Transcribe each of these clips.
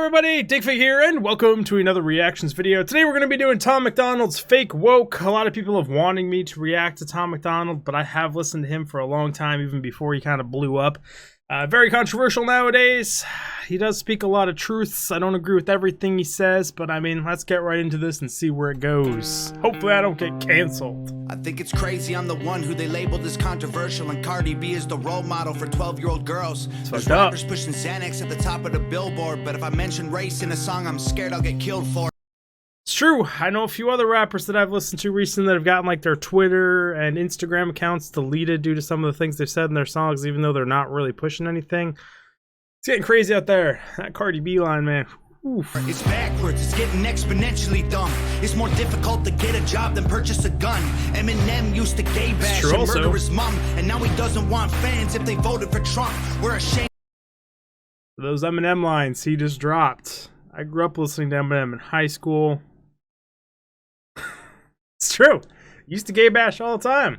everybody, Digfig here, and welcome to another reactions video. Today we're going to be doing Tom Macdonald's Fake Woke. A lot of people have wanting me to react to Tom Macdonald, but I have listened to him for a long time, even before he kind of blew up. Very controversial nowadays. He does speak a lot of truths. I don't agree with everything he says, but I mean, let's get right into this and see where it goes. Hopefully I don't get canceled. I think it's crazy I'm the one who they labeled as controversial, and Cardi B is the role model for 12-year-old girls. There's rappers pushing Xanax at the top of the billboard, but if I mention race in a song, I'm scared I'll get killed for it. It's true. I know a few other rappers that I've listened to recently that have gotten like their Twitter and Instagram accounts deleted due to some of the things they've said in their songs, even though they're not really pushing anything. It's getting crazy out there. That Cardi B line, man. Oof. It's backwards, it's getting exponentially dumb. It's more difficult to get a job than purchase a gun. Eminem used to gay bash and murder his mom, and now he doesn't want fans if they voted for Trump. We're ashamed. Those Eminem lines he just dropped. I grew up listening to Eminem in high school. It's true. Used to gay bash all the time.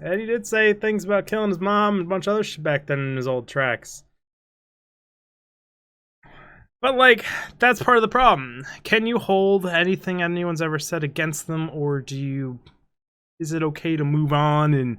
And he did say things about killing his mom and a bunch of other shit back then in his old tracks. But, like, that's part of the problem. Can you hold anything anyone's ever said against them, or is it okay to move on and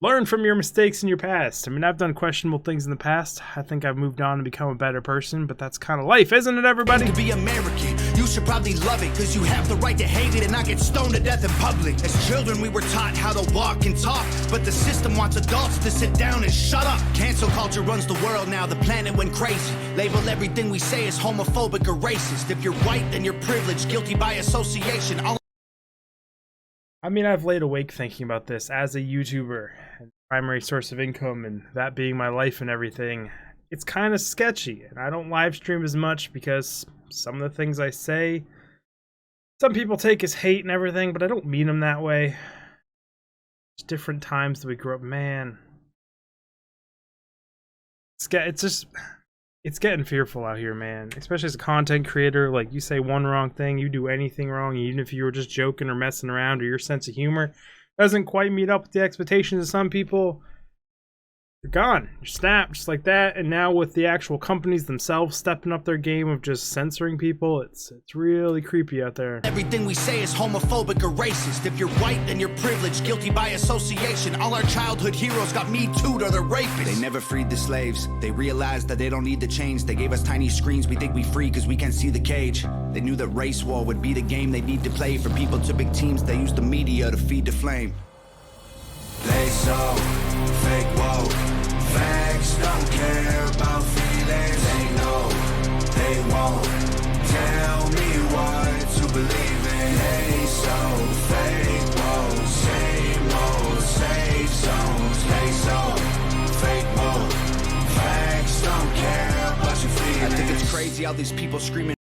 learn from your mistakes in your past? I mean, I've done questionable things in the past. I think I've moved on and become a better person, but that's kind of life, isn't it, everybody? To be American, you should probably love it, because you have the right to hate it and not get stoned to death in public. As children, we were taught how to walk and talk, but the system wants adults to sit down and shut up. Cancel culture runs the world now, the planet went crazy. Label everything we say as homophobic or racist. If you're white, then you're privileged, guilty by association. I mean, I've laid awake thinking about this as a YouTuber and primary source of income, and that being my life and everything. It's kind of sketchy, and I don't live stream as much because some of the things I say, some people take as hate and everything, but I don't mean them that way. It's different times that we grew up, man. It's getting fearful out here, man. Especially as a content creator, like, you say one wrong thing, you do anything wrong, even if you were just joking or messing around, or your sense of humor doesn't quite meet up with the expectations of some people, you're gone. You're snapped just like that. And now with the actual companies themselves stepping up their game of just censoring people, it's really creepy out there. Everything we say is homophobic or racist. If you're white, then you're privileged, guilty by association. All our childhood heroes got me too'd or they're rapists. They never freed the slaves. They realized that they don't need to change. They gave us tiny screens. We think we free because we can't see the cage. They knew that race war would be the game they need to play. For people to big teams, they use the media to feed the flame. They so fake woke. Facts don't care about feelings. They know they won't tell me what to believe in. They so fake woke. Same old safe zones. They so fake woke. Facts don't care about your feelings. I think it's crazy how these people screaming.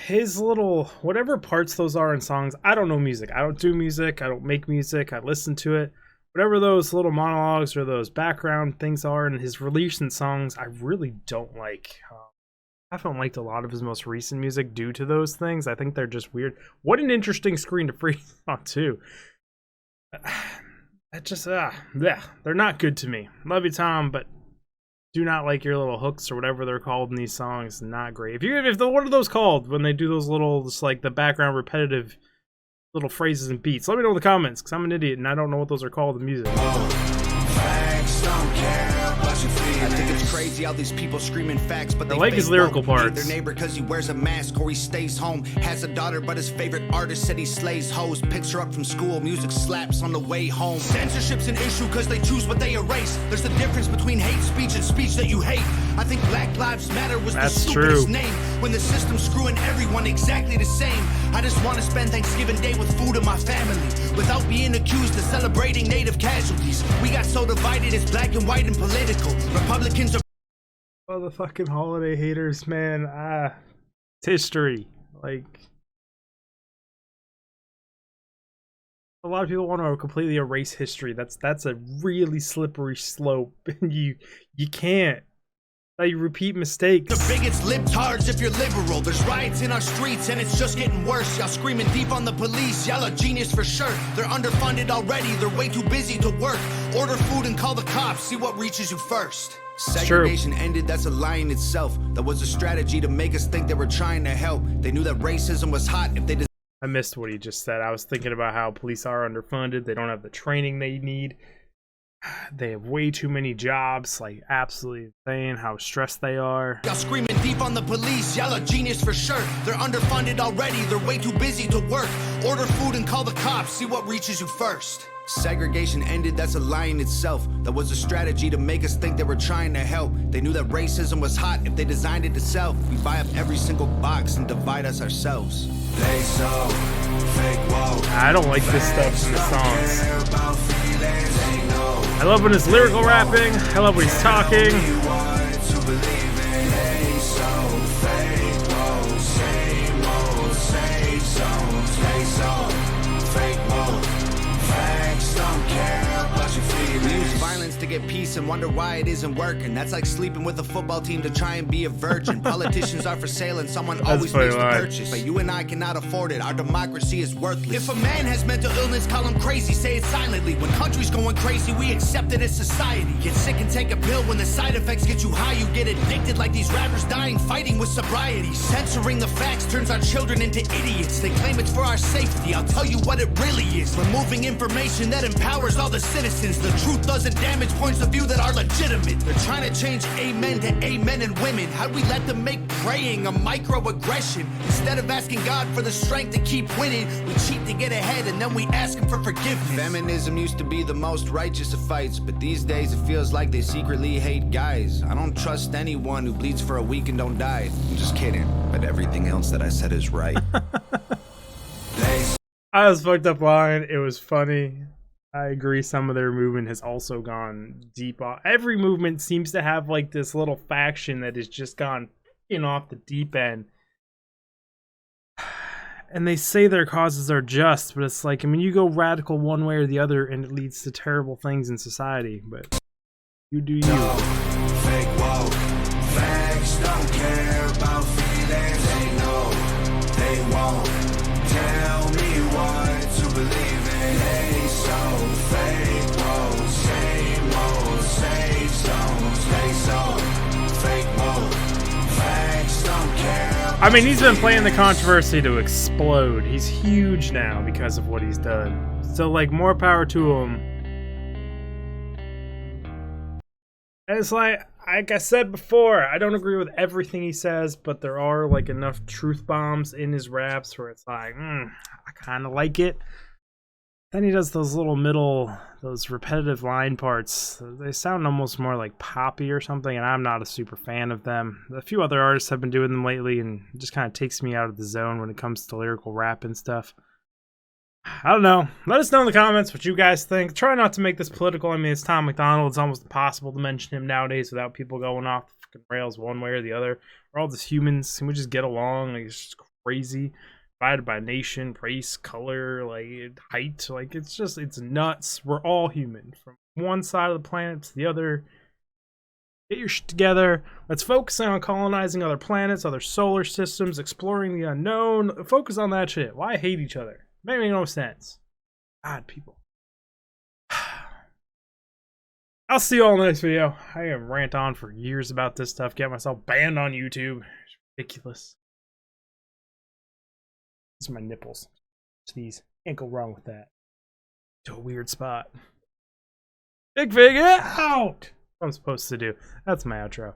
His little, whatever parts those are in songs, I don't know music. I don't do music. I don't make music. I listen to it. Whatever those little monologues or those background things are in his recent songs, I really don't like. I haven't liked a lot of his most recent music due to those things. I think they're just weird. What an interesting screen to freeze on, too. It just, yeah, they're not good to me. Love you, Tom, but do not like your little hooks or whatever they're called in these songs. Not great. What are those called when they do those little, just like the background repetitive little phrases and beats? Let me know in the comments, because I'm an idiot and I don't know what those are called in music. Facts don't care about your feelings. I think it's crazy how these people screaming facts, but they like his lyrical parts. Their neighbor because he wears a mask or he stays home. Has a daughter, but his favorite artist said he slays hoes. Picks her up from school, music slaps on the way home. Censorship's an issue because they choose what they erase. There's a difference between hate speech and speech that you hate. I think Black Lives Matter was the stupidest name. When the system's screwing everyone exactly the same. I just want to spend Thanksgiving Day with food and my family, without being accused of celebrating native casualties. We got so divided, it's black and white and political. Republicans are the fucking holiday haters, man. It's history. Like, a lot of people want to completely erase history. That's a really slippery slope, and you can't. You repeat mistakes. The bigots, libtards if you're liberal. There's riots in our streets and it's just getting worse. Y'all screaming deep on the police. Y'all are genius for sure. They're underfunded already. They're way too busy to work. Order food and call the cops. See what reaches you first. Segregation ended, that's a lie in itself. That was a strategy to make us think they were trying to help. They knew that racism was hot if they I missed what he just said. I was thinking about how police are underfunded. They don't have the training they need. They have way too many jobs, like absolutely insane how stressed they are. Y'all screaming deep on the police, y'all a genius for sure. They're underfunded already, they're way too busy to work. Order food and call the cops, see what reaches you first. Segregation ended, that's a lie in itself. That was a strategy to make us think they were trying to help. They knew that racism was hot if they designed it to sell. We buy up every single box and divide us ourselves. They so fake woke. I don't like this stuff in the songs. I love when it's lyrical rapping. I love when he's talking. We use violence to get peace and wonder why it isn't working. That's like sleeping with a football team to try and be a virgin. Politicians are for sale and someone always makes the purchase. But you and I cannot afford it. Our democracy is worthless. If a man has mental illness, call him crazy, say it silently. When country's going crazy, we accept it as society. Get sick and take a pill. When the side effects get you high, you get addicted like these rappers dying fighting with sobriety. Censoring the facts turns our children into idiots. They claim it's for our safety. I'll tell you what it really is. Removing information that empowers all the citizens. The truth doesn't damage points of view that are legitimate. They're trying to change amen to amen and women. How'd we let them make praying a microaggression? Instead of asking God for the strength to keep winning, we cheat to get ahead and then we ask him for forgiveness. Feminism used to be the most righteous of fights, but these days it feels like they secretly hate guys. I don't trust anyone who bleeds for a week and don't die. I'm just kidding, but everything else that I said is right. I was fucked up line. It was funny. I agree, some of their movement has also gone deep off. Every movement seems to have like this little faction that has just gone off the deep end. And they say their causes are just, but it's like, I mean, you go radical one way or the other and it leads to terrible things in society. But you do you. Fake woke. Facts don't care about feelings. They know they won't tell me what to believe in. They so fake woke. Same old safe zones. They so fake woke. Facts don't care. I mean, he's been playing the controversy to explode. He's huge now because of what he's done. So, like, more power to him. And it's like I said before, I don't agree with everything he says, but there are, like, enough truth bombs in his raps where it's like, I kind of like it. Then he does those little those repetitive line parts. They sound almost more like poppy or something, and I'm not a super fan of them. A few other artists have been doing them lately, and it just kind of takes me out of the zone when it comes to lyrical rap and stuff. I don't know. Let us know in the comments what you guys think. Try not to make this political. I mean, it's Tom Macdonald. It's almost impossible to mention him nowadays without people going off the fucking rails one way or the other. We're all just humans, and we just get along. Like, it's just crazy. Divided by nation, race, color, like height, like it's nuts. We're all human from one side of the planet to the other. Get your shit together. Let's focus on colonizing other planets, other solar systems, exploring the unknown. Focus on that shit. Why hate each other? Make no sense. God, people. I'll see you all in the next video. I am rant on for years about this stuff. Get myself banned on YouTube. It's ridiculous. These are my nipples. These can't go wrong with that. To a weird spot. Big figure out! What I'm supposed to do. That's my outro.